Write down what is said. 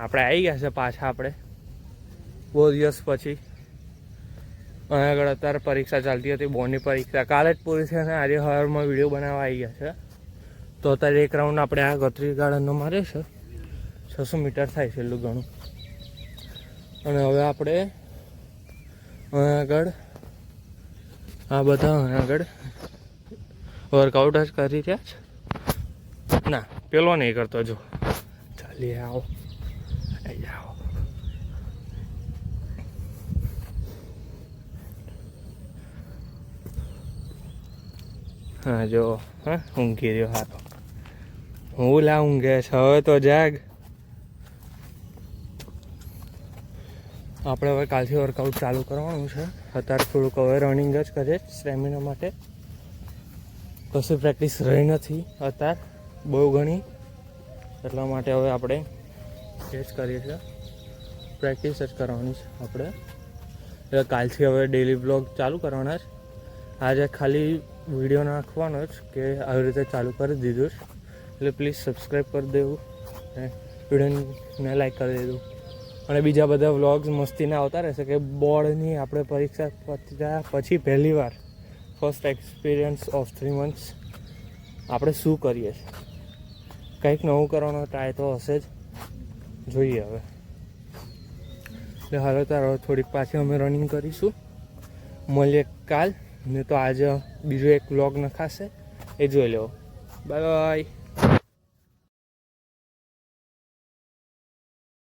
આપણે આવી ગયા છે પાછા. આપણે બહુ દિવસ પછી અહીંયા આગળ અત્યારે પરીક્ષા ચાલતી હતી, બોર્ડની પરીક્ષા કાલે જ પૂરી છે અને આજે સવારમાં વિડીયો બનાવવા આવી ગયા છે. તો અત્યારે એક રાઉન્ડ આપણે આ ગત્રી ગાર્ડનનો માર્યો છે. 600 મીટર થાય છે એટલું ઘણું. અને હવે આપણે અહીંયા આગળ આ બધા અહીંયા આગળ વર્કઆઉટ જ કરી રહ્યા છે. ના પેલો નહીં કરતો, જો ચાલી આવો આવો. હા જો હા ઊંઘી રહ્યો હારો. હું લા ઊંઘે છે હવે તો જાગ. આપણે હવે કાલથી વર્કઆઉટ ચાલુ કરવાનું છે. અત્યારે થોડુંક હવે રનિંગ જ કરીએ સ્ટેમિના માટે. કશું પ્રેક્ટિસ રહી નથી અત્યારે બહુ ઘણી, એટલા માટે હવે આપણે એ જ કરીએ છીએ, પ્રેક્ટિસ જ કરવાની છે આપણે. એટલે કાલથી હવે ડેલી બ્લોગ ચાલુ કરવાના જ. આજે ખાલી વિડીયો નાખવાનો જ કે આવી રીતે ચાલુ કરી દીધું છે. એટલે પ્લીઝ સબસ્ક્રાઈબ કરી દેવું અને વિડીયોને લાઈક કરી દેવું. અને બીજા બધા વ્લોગ્સ મસ્તીના આવતા રહેશે કે બોર્ડની આપણે પરીક્ષા પછી પહેલી વાર ફર્સ્ટ એક્સપિરિયન્સ ઓફ 3 months આપણે શું કરીએ છીએ. કંઈક નવું કરવાનો ટ્રાય તો હશે જ, જોઈએ હવે. એટલે હાલો તારો થોડીક પાછી અમે રનિંગ કરીશું. મળીએ કાલ, ને તો આજે બીજો એક વ્લોગ નખાશે, એ જોઈ લેવો. Bye bye.